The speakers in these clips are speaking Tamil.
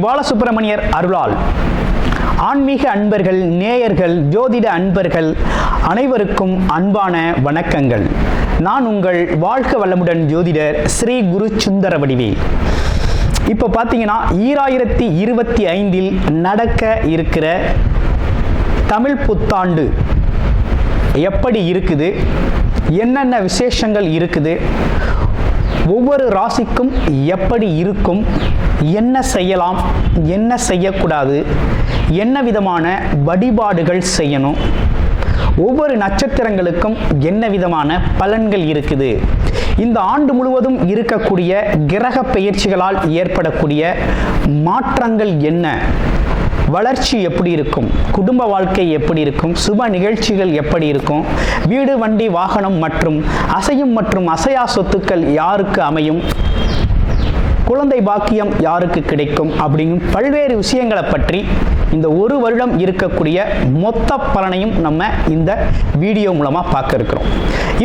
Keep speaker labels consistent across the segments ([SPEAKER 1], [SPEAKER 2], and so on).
[SPEAKER 1] பாலசுப்பிரமணியர் அருளால் ஆன்மீக அன்பர்கள், நேயர்கள், ஜோதிட அன்பர்கள் அனைவருக்கும் அன்பான வணக்கங்கள். நான் உங்கள் வாழ்க வளமுடன் ஜோதிடர் ஸ்ரீ குரு சுந்தரவடிவேல். இப்போ பார்த்தீங்கன்னா 2025 நடக்க இருக்கிற தமிழ் புத்தாண்டு எப்படி இருக்குது, என்னென்ன விசேஷங்கள் இருக்குது, ஒவ்வொரு ராசிக்கும் எப்படி இருக்கும், என்ன செய்யலாம், என்ன செய்யக்கூடாது, என்ன விதமான வழிபாடுகள் செய்யணும், ஒவ்வொரு நட்சத்திரங்களுக்கும் என்ன விதமான பலன்கள் இருக்குது, இந்த ஆண்டு முழுவதும் இருக்கக்கூடிய கிரக பெயர்ச்சிகளால் ஏற்படக்கூடிய மாற்றங்கள் என்ன, வளர்ச்சி எப்படி இருக்கும், குடும்ப வாழ்க்கை எப்படி இருக்கும், சுப நிகழ்ச்சிகள் எப்படி இருக்கும், வீடு, வண்டி, வாகனம் மற்றும் அசையும் மற்றும் அசையா சொத்துக்கள் யாருக்கு அமையும், குழந்தை பாக்கியம் யாருக்கு கிடைக்கும் அப்படிங்கும் பல்வேறு விஷயங்களை பற்றி இந்த ஒரு வருடம் இருக்கக்கூடிய மொத்த பலனையும் நம்ம இந்த வீடியோ மூலமாக பார்க்க இருக்கிறோம்.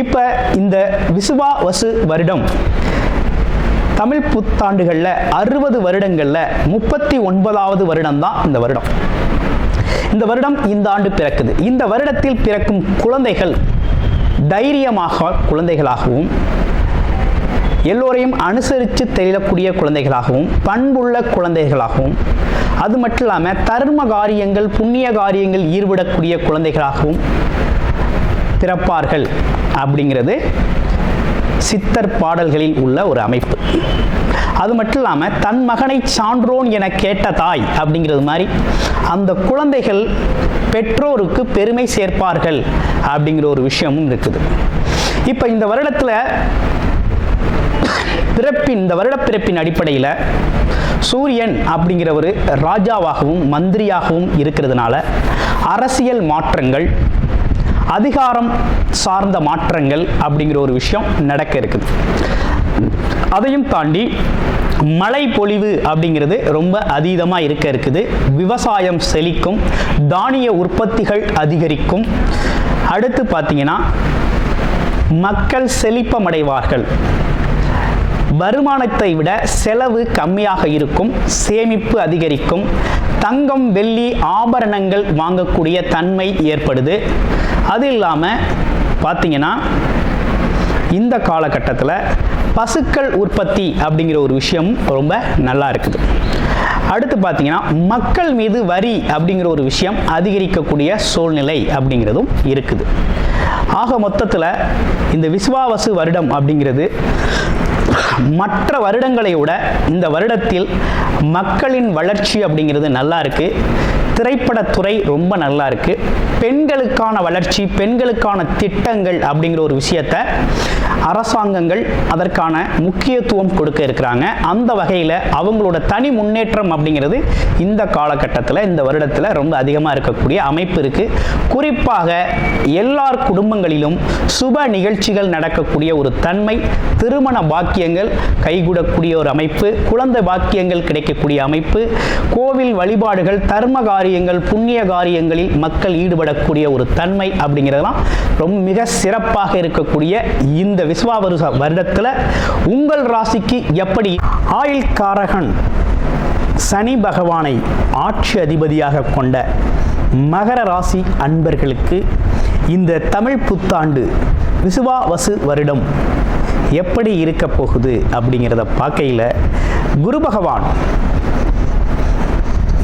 [SPEAKER 1] இப்போ இந்த விசுவாவசு வருடம் தமிழ் புத்தாண்டுகளில் 60 வருடங்களில் 39வது வருடம் தான் இந்த வருடம். இந்த வருடம் இந்த ஆண்டு பிறக்குது. இந்த வருடத்தில் பிறக்கும் குழந்தைகள் தைரியமாக குழந்தைகளாகவும், எல்லோரையும் அனுசரித்து தெரியக்கூடிய குழந்தைகளாகவும், பண்புள்ள குழந்தைகளாகவும், அது மட்டும் இல்லாமல் தர்ம காரியங்கள், புண்ணிய காரியங்கள் ஈடுபடக்கூடிய குழந்தைகளாகவும் பிறப்பார்கள் அப்படிங்கிறது சித்தர் பாடல்களில் உள்ள ஒரு அமைப்பு. அது மட்டும் இல்லாமல் தன் மகனை சான்றோன் என கேட்ட தாய் அப்படிங்கிறது மாதிரி அந்த குழந்தைகள் பெற்றோருக்கு பெருமை சேர்ப்பார்கள் அப்படிங்கிற ஒரு விஷயமும் இருக்குது. இப்போ இந்த வருடத்தில் இந்த வருட பிறப்பின் அடிப்படையில் சூரியன் அப்படிங்கிற ஒரு ராஜாவாகவும் மந்திரியாகவும் இருக்கிறதுனால அரசியல் மாற்றங்கள், அதிகாரம் சார்ந்த மாற்றங்கள் அப்படிங்கிற ஒரு விஷயம் நடக்க இருக்குது. அதையும் தாண்டி மழை பொழிவு அப்படிங்கிறது ரொம்ப அதீதமாக இருக்க இருக்குது. விவசாயம் செழிக்கும், தானிய உற்பத்திகள் அதிகரிக்கும். அடுத்து பார்த்தீங்கன்னா மக்கள் செழிப்பமடைவார்கள். வருமானத்தை விட செலவு கம்மியாக இருக்கும், சேமிப்பு அதிகரிக்கும், தங்கம், வெள்ளி, ஆபரணங்கள் வாங்கக்கூடிய தன்மை ஏற்படுது. அது இல்லாமல் பார்த்தீங்கன்னா இந்த காலகட்டத்தில் பசுக்கள் உற்பத்தி அப்படிங்கிற ஒரு விஷயமும் ரொம்ப நல்லா இருக்குது. அடுத்து பார்த்தீங்கன்னா மக்கள் மீது வரி அப்படிங்கிற ஒரு விஷயம் அதிகரிக்கக்கூடிய சூழ்நிலை அப்படிங்கிறதும் இருக்குது. ஆக மொத்தத்தில் இந்த விசுவாவசு வருடம் அப்படிங்கிறது மற்ற வருடங்களை விட இந்த வருடத்தில் மக்களின் வளர்ச்சி அப்படிங்கிறது நல்லா இருக்கு. திரைப்படத்துறை ரொம்ப நல்லா இருக்கு. பெண்களுக்கான வளர்ச்சி, பெண்களுக்கான திட்டங்கள் அப்படிங்கிற ஒரு விஷயத்தை அரசாங்கங்கள் அதற்கான முக்கியத்துவம் கொடுக்க இருக்கிறாங்க. அந்த வகையில் அவங்களோட தனி முன்னேற்றம் அப்படிங்கிறது இந்த காலகட்டத்தில், இந்த வருடத்தில் ரொம்ப அதிகமாக இருக்கக்கூடிய அமைப்பு இருக்கு. குறிப்பாக எல்லார் குடும்பங்களிலும் சுப நிகழ்ச்சிகள் நடக்கக்கூடிய ஒரு தன்மை, திருமண பாக்கியங்கள் கைகூடக்கூடிய ஒரு அமைப்பு, குழந்தை பாக்கியங்கள் கிடைக்கக்கூடிய அமைப்பு, கோவில் வழிபாடுகள், தர்ம காரியங்கள், புண்ணிய காரியங்களில் மக்கள் ஈடுபடக்கூடிய ஒரு தன்மை அப்படிங்கிறதெல்லாம் ரொம்ப மிக சிறப்பாக இருக்கக்கூடிய இந்த விசுவாவசு வருடத்தில் உங்கள் ராசிக்கு எப்படி ஆயுள்காரகன் சனி பகவானை ஆட்சி அதிபதியாக கொண்ட மகர ராசி அன்பர்களுக்கு இந்த தமிழ் புத்தாண்டு விசுவாவசு வருடம் எப்படி இருக்க போகுது அப்படிங்கிறத பார்க்கையில், குரு பகவான்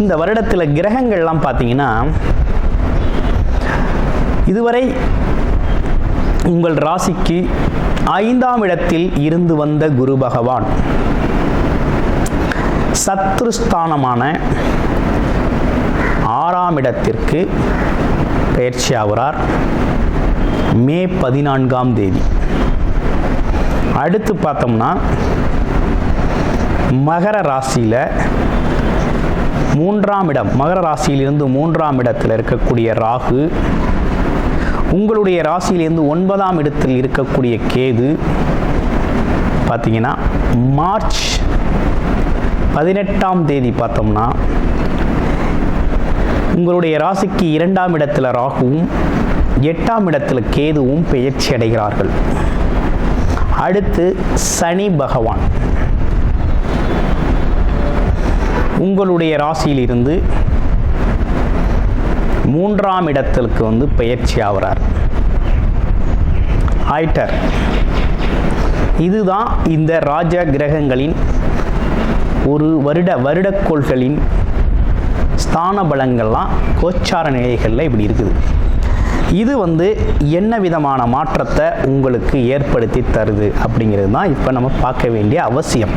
[SPEAKER 1] இந்த வருடத்தில் கிரகங்கள்லாம் பார்த்தீங்கன்னா இதுவரை உங்கள் ராசிக்கு 5ஆம் இடத்தில் இருந்து வந்த குரு பகவான் சத்ருஸ்தானமான 6ஆம் இடத்திற்கு பயிற்சி ஆகிறார் மே 14ஆம் தேதி. அடுத்து பார்த்தோம்னா மகர ராசியில் 3ஆம் இடம், மகர ராசியிலிருந்து 3ஆம் இடத்தில் இருக்கக்கூடிய ராகு, உங்களுடைய ராசியிலிருந்து 9ஆம் இடத்தில் இருக்கக்கூடிய கேது பார்த்தீங்கன்னா மார்ச் 18ஆம் தேதி பார்த்தோம்னா உங்களுடைய ராசிக்கு 2ஆம் இடத்துல ராகுவும் 8ஆம் இடத்துல கேதுவும் பெயர்ச்சி அடைகிறார்கள். அடுத்து சனி பகவான் உங்களுடைய ராசியிலிருந்து 3ஆம் இடத்திற்கு பெயர்ச்சி ஆகிறார். ஆயிட்டார். இதுதான் இந்த ராஜ கிரகங்களின் ஒரு வருடக்கோள்களின் ஸ்தான பலங்கள்லாம் கோச்சார நிலைகளில் இப்படி இருக்குது. இது என்ன விதமான மாற்றத்தை உங்களுக்கு ஏற்படுத்தி தருது அப்படிங்கிறது தான் இப்போ நம்ம பார்க்க வேண்டிய அவசியம்.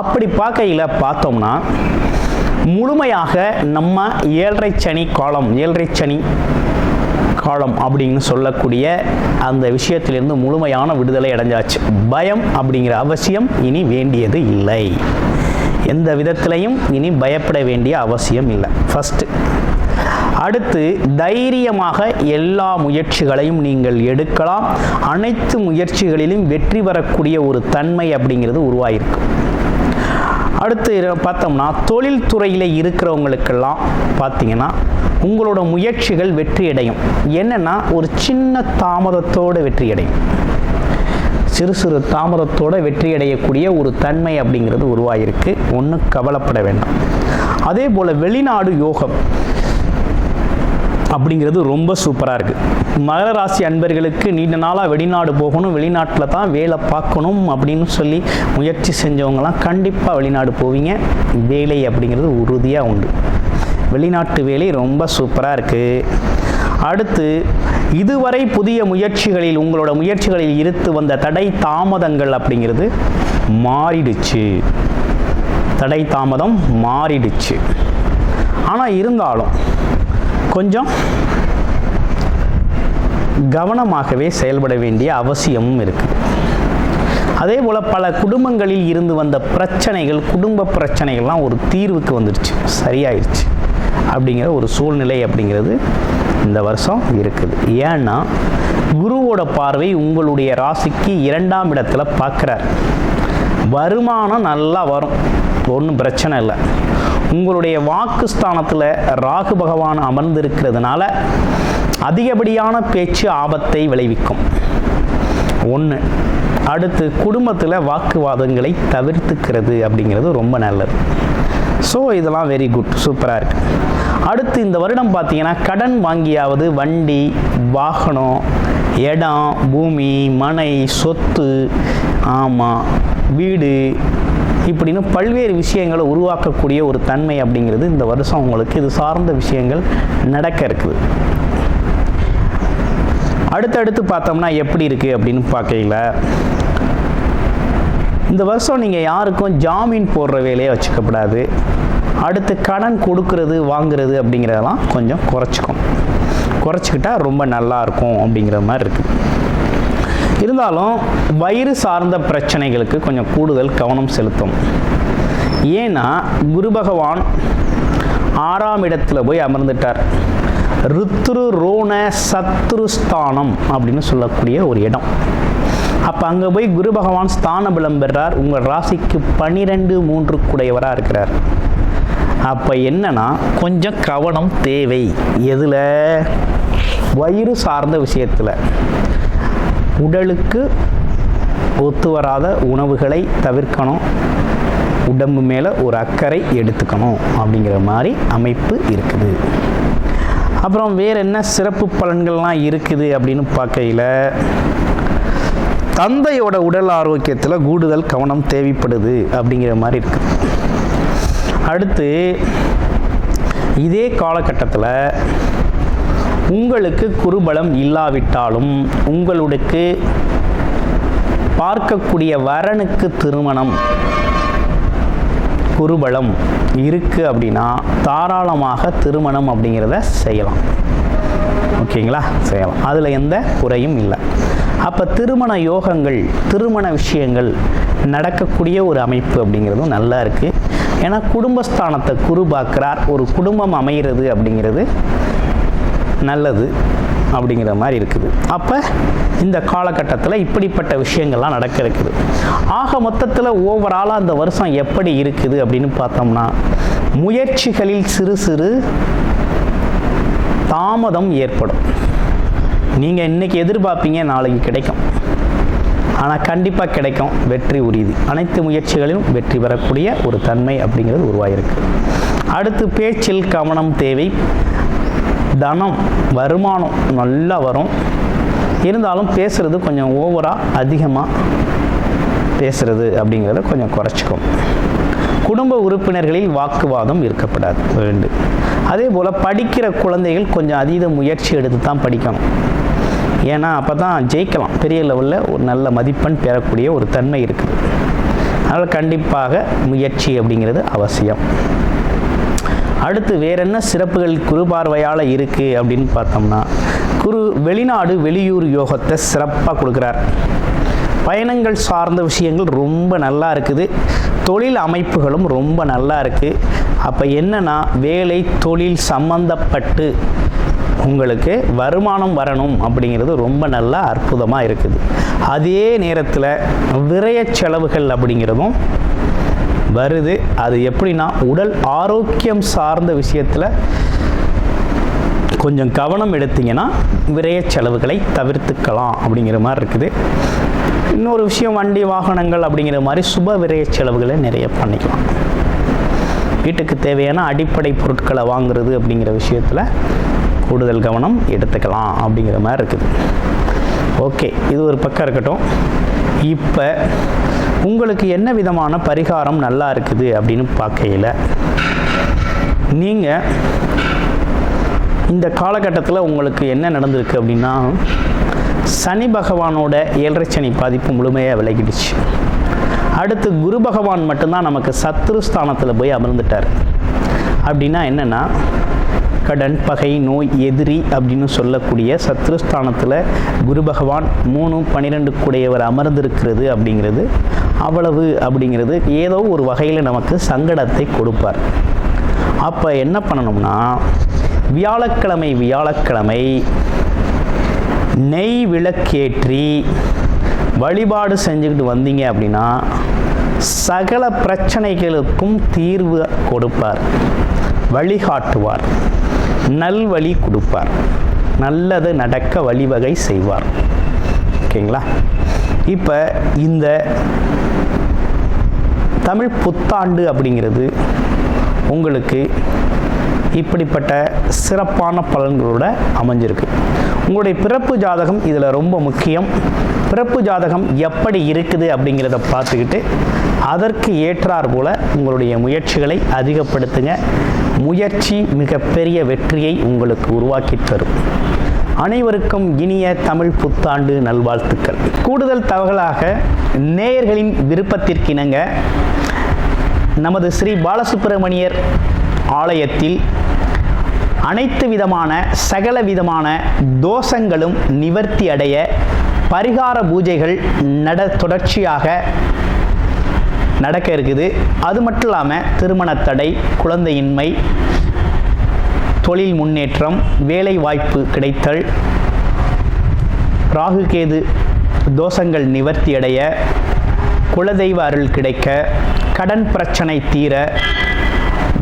[SPEAKER 1] அப்படி பார்க்கையில் பார்த்தோம்னா முழுமையாக நம்ம ஏழரை சனி காலம் அப்படின்னு சொல்லக்கூடிய அந்த விஷயத்திலிருந்து முழுமையான விடுதலை அடைஞ்சாச்சு. பயம் அப்படிங்கிற அவசியம் இனி வேண்டியது இல்லை. எந்த விதத்திலையும் இனி பயப்பட வேண்டிய அவசியம் இல்லை. ஃபஸ்ட்டு. அடுத்து, தைரியமாக எல்லா முயற்சிகளையும் நீங்கள் எடுக்கலாம். அனைத்து முயற்சிகளிலும் வெற்றி பெறக்கூடிய ஒரு தன்மை அப்படிங்கிறது உருவாகிருக்கு. அடுத்து பார்த்தோம்னா தொழில் துறையில் இருக்கிறவங்களுக்கெல்லாம் பார்த்தீங்கன்னா உங்களோட முயற்சிகள் வெற்றியடையும். என்னென்னா ஒரு சின்ன தாமதத்தோடு வெற்றியடையும். சிறு தாமதத்தோடு வெற்றியடையக்கூடிய ஒரு தன்மை அப்படிங்கிறது உருவாகிருக்கு. ஒன்றும் கவலைப்பட வேண்டாம். அதே போல் வெளிநாடு யோகம் அப்படிங்கிறது ரொம்ப சூப்பராக இருக்குது. மகர ராசி அன்பர்களுக்கு நீண்ட நாளாக வெளிநாடு போகணும், வெளிநாட்டில் தான் வேலை பார்க்கணும் அப்படின்னு சொல்லி முயற்சி செஞ்சவங்களாம் கண்டிப்பாக வெளிநாடு போவீங்க. வேலை அப்படிங்கிறது உறுதியாக உண்டு. வெளிநாட்டு வேலை ரொம்ப சூப்பராக இருக்குது. அடுத்து, இதுவரை புதிய முயற்சிகளில் உங்களோட முயற்சிகளில் இருந்து வந்த தடை தாமதங்கள் அப்படிங்கிறது மாறிடுச்சு. தடை தாமதம் மாறிடுச்சு. ஆனால் இருந்தாலும் கொஞ்சம் கவனமாகவே செயல்பட வேண்டிய அவசியமும் இருக்குது. அதே போல் பல குடும்பங்களில் இருந்து வந்த பிரச்சனைகள், குடும்ப பிரச்சனைகள்லாம் ஒரு தீர்வுக்கு வந்துடுச்சு, சரியாயிடுச்சு அப்படிங்கிற ஒரு சூழ்நிலை அப்படிங்கிறது இந்த வருஷம் இருக்குது. ஏன்னா குருவோட பார்வை உங்களுடைய ராசிக்கு 2ஆம் இடத்துல பார்க்குறார். வருமானம் நல்லா வரும், ஒன்றும் பிரச்சனை இல்லை. உங்களுடைய வாக்குஸ்தானத்தில் ராகு பகவான் அமர்ந்திருக்கிறதுனால அதிகப்படியான பேச்சு ஆபத்தை விளைவிக்கும். ஒன்று. அடுத்து, குடும்பத்தில் வாக்குவாதங்களை தவிர்த்துக்கிறது அப்படிங்கிறது ரொம்ப நல்லது. ஸோ இதெல்லாம் வெரி குட், சூப்பராக இருக்குது. அடுத்து, இந்த வருடம் பார்த்தீங்கன்னா கடன் வாங்கியாவது வண்டி, வாகனம், இடம், பூமி, மனை, சொத்து, வீடு இப்படின்னு பல்வேறு விஷயங்களை உருவாக்கக்கூடிய ஒரு தன்மை அப்படிங்கிறது இந்த வருஷம் உங்களுக்கு இது சார்ந்த விஷயங்கள் நடக்க இருக்குது. அடுத்தடுத்து பார்த்தோம்னா எப்படி இருக்குது அப்படின்னு பார்க்கல, இந்த வருஷம் நீங்கள் யாருக்கும் ஜாமீன் போடுற வேலையை வச்சுக்கப்படாது. அடுத்து, கடன் கொடுக்கறது வாங்குறது அப்படிங்கிறதெல்லாம் கொஞ்சம் குறைச்சிக்கிட்டா ரொம்ப நல்லாயிருக்கும் அப்படிங்கிற மாதிரி இருக்குது. இருந்தாலும் வயிறு சார்ந்த பிரச்சனைகளுக்கு கொஞ்சம் கூடுதல் கவனம் செலுத்தும். ஏன்னா குரு பகவான் 6ஆம் இடத்துல போய் அமர்ந்துட்டார். ருத்ரு ரோண சத்ருஸ்தானம் அப்படின்னு சொல்லக்கூடிய ஒரு இடம். அப்போ அங்கே போய் குரு பகவான் ஸ்தான பலம் பெறார். உங்கள் ராசிக்கு 12 கூடையவராக இருக்கிறார். அப்போ என்னன்னா கொஞ்சம் கவனம் தேவை. எதில்? வயிறு சார்ந்த விஷயத்தில். உடலுக்கு ஒத்து வராத உணவுகளை தவிர்க்கணும். உடம்பு மேலே ஒரு அக்கறை எடுத்துக்கணும் அப்படிங்கிற மாதிரி அமைப்பு இருக்குது. அப்புறம் வேறு என்ன சிறப்பு பலன்கள்லாம் இருக்குது அப்படின்னு பார்க்கையில், தந்தையோட உடல் ஆரோக்கியத்தில் கூடுதல் கவனம் தேவைப்படுது அப்படிங்கிற மாதிரி இருக்குது. அடுத்து, இதே காலகட்டத்தில் உங்களுக்கு குருபலம் இல்லாவிட்டாலும் உங்களுக்கு பார்க்கக்கூடிய வரனுக்கு திருமணம் குருபலம் இருக்குது அப்படின்னா தாராளமாக திருமணம் அப்படிங்கிறத செய்யலாம். ஓகேங்களா? செய்யலாம். அதில் எந்த குறையும் இல்லை. அப்போ திருமண யோகங்கள், திருமண விஷயங்கள் நடக்கக்கூடிய ஒரு அமைப்பு அப்படிங்கிறதும் நல்லா இருக்குது. ஏன்னா குடும்பஸ்தானத்தை குரு பார்க்குறார். ஒரு குடும்பம் அமைகிறது அப்படிங்கிறது நல்லது அப்படிங்கிற மாதிரி இருக்குது. அப்போ இந்த காலகட்டத்தில் இப்படிப்பட்ட விஷயங்கள்லாம் நடக்க இருக்குது. ஆக மொத்தத்தில் ஓவராலாக அந்த வருஷம் எப்படி இருக்குது அப்படின்னு பார்த்தோம்னா, முயற்சிகளில் சிறு தாமதம் ஏற்படும். நீங்கள் இன்றைக்கி எதிர்பார்ப்பீங்க, நாளைக்கு கிடைக்கும். ஆனால் கண்டிப்பாக கிடைக்கும், வெற்றி உறுதி. அனைத்து முயற்சிகளிலும் வெற்றி பெறக்கூடிய ஒரு தன்மை அப்படிங்கிறது உருவாகிருக்கு. அடுத்து பேச்சில் கவனம் தேவை. தனம் வருமானம் நல்லா வரும், இருந்தாலும் பேசுகிறது கொஞ்சம் ஓவராக அதிகமாக பேசுகிறது அப்படிங்கிறத கொஞ்சம் குறைச்சிக்கும். குடும்ப உறுப்பினர்களில் வாக்குவாதம் இருக்கப்படாது வேண்டும். அதே போல் படிக்கிற குழந்தைகள் கொஞ்சம் அதீத முயற்சி எடுத்து தான் படிக்கணும். ஏன்னா அப்போ தான் ஜெயிக்கலாம், பெரிய லெவலில் ஒரு நல்ல மதிப்பெண் பெறக்கூடிய ஒரு தன்மை இருக்குது. அதனால் கண்டிப்பாக முயற்சி அப்படிங்கிறது அவசியம். அடுத்து வேற என்ன சிறப்புகள் குரு பார்வையால் இருக்குது அப்படின்னு பார்த்தோம்னா, குரு வெளிநாடு வெளியூர் யோகத்தை சிறப்பாக கொடுக்குறார். பயணங்கள் சார்ந்த விஷயங்கள் ரொம்ப நல்லா இருக்குது. தொழில் அமைப்புகளும் ரொம்ப நல்லா இருக்குது. அப்போ என்னன்னா, வேலை தொழில் சம்பந்தப்பட்டு உங்களுக்கு வருமானம் வரணும் அப்படிங்கிறது ரொம்ப நல்லா அற்புதமாக இருக்குது. அதே நேரத்தில் விரய செலவுகள் அப்படிங்கிறதும் வருது. அது எப்படின்னா, உடல் ஆரோக்கியம் சார்ந்த விஷயத்தில் கொஞ்சம் கவனம் எடுத்தீங்கன்னா விரய செலவுகளை தவிர்த்துக்கலாம் அப்படிங்கிற மாதிரி இருக்குது. இன்னொரு விஷயம், வண்டி வாகனங்கள் அப்படிங்கிற மாதிரி சுப விரய செலவுகளை நிறைய பண்ணிக்கலாம். வீட்டுக்கு தேவையான அடிப்படை பொருட்களை வாங்குறது அப்படிங்கிற விஷயத்தில் கூடுதல் கவனம் எடுத்துக்கலாம் அப்படிங்கிற மாதிரி இருக்குது. ஓகே, இது ஒரு பக்கம் இருக்கட்டும். இப்போ உங்களுக்கு என்ன விதமான பரிகாரம் நல்லா இருக்குது அப்படின்னு பார்க்கையில், நீங்கள் இந்த காலகட்டத்தில் உங்களுக்கு என்ன நடந்திருக்கு அப்படின்னா, சனி பகவானோட 7.5 சனி பாதிப்பு முழுமையாக விலகிடுச்சு. அடுத்து குரு பகவான் மட்டும்தான் நமக்கு சத்ருஸ்தானத்தில் போய் அமர்ந்துட்டார். அப்படின்னா என்னென்னா, கடன் பகை நோய் எதிரி அப்படின்னு சொல்லக்கூடிய சத்ருஸ்தானத்தில் குரு பகவான் 3-12 கூடையவர் அமர்ந்திருக்கிறது அப்படிங்கிறது அவ்வளவு அப்படிங்கிறது ஏதோ ஒரு வகையில் நமக்கு சங்கடத்தை கொடுப்பார். அப்போ என்ன பண்ணணும்னா, வியாழக்கிழமை நெய் விளக்கேற்றி வழிபாடு செஞ்சுக்கிட்டு வந்தீங்க அப்படின்னா சகல பிரச்சனைகளுக்கும் தீர்வு கொடுப்பார், வழிகாட்டுவார், நல்வழி கொடுப்பார், நல்லது நடக்க வழிவகை செய்வார். ஓகேங்களா? இப்போ இந்த தமிழ் புத்தாண்டு அப்படிங்கிறது உங்களுக்கு இப்படிப்பட்ட சிறப்பான பலன்களோட அமைஞ்சிருக்கு. உங்களுடைய பிறப்பு ஜாதகம் இதில் ரொம்ப முக்கியம். பிறப்பு ஜாதகம் எப்படி இருக்குது அப்படிங்கிறத பார்த்துக்கிட்டு அதற்கு ஏற்றார் போல உங்களுடைய முயற்சிகளை அதிகப்படுத்துங்க. முயற்சி மிகப்பெரிய வெற்றியை உங்களுக்கு உருவாக்கி தரும். அனைவருக்கும் இனிய தமிழ் புத்தாண்டு நல்வாழ்த்துக்கள். கூடுதல் தகவலாக நேயர்களின் விருப்பத்திற்கிணங்க நமது ஸ்ரீ பாலசுப்பிரமணியர் ஆலயத்தில் அனைத்து விதமான சகல விதமான தோஷங்களும் நிவர்த்தி அடைய பரிகார பூஜைகள் தொடர்ச்சியாக நடக்க இருக்குது. அது மட்டும் இல்லாமல் திருமண தடை, குழந்தையின்மை, தொழில் முன்னேற்றம், வேலை வாய்ப்பு கிடைத்தல், ராகு கேது தோஷங்கள் நிவர்த்தி அடைய, குலதெய்வ அருள் கிடைக்க, கடன் பிரச்சனை தீர,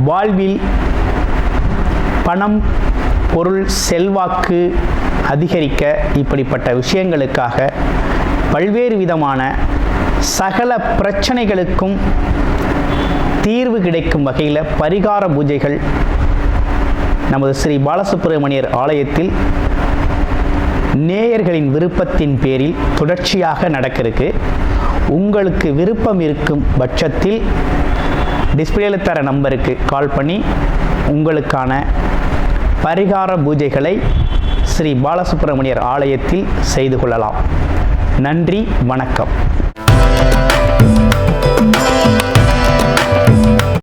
[SPEAKER 1] வாழ்வில் பணம் பொருள் செல்வாக்கு அதிகரிக்க, இப்படிப்பட்ட விஷயங்களுக்காக பல்வேறு விதமான சகல பிரச்சனைகளுக்கும் தீர்வு கிடைக்கும் வகையில் பரிகார பூஜைகள் நமது ஸ்ரீ பாலசுப்பிரமணியர் ஆலயத்தில் நேயர்களின் விருப்பத்தின் பேரில் தொடர்ச்சியாக நடக்கிறதுக்கு உங்களுக்கு விருப்பம் இருக்கும் பட்சத்தில் டிஸ்பிளேல தர நம்பருக்கு கால் பண்ணி உங்களுக்கான பரிகார பூஜைகளை ஸ்ரீ பாலசுப்பிரமணியர் ஆலயத்தில் செய்து கொள்ளலாம். நன்றி, வணக்கம்.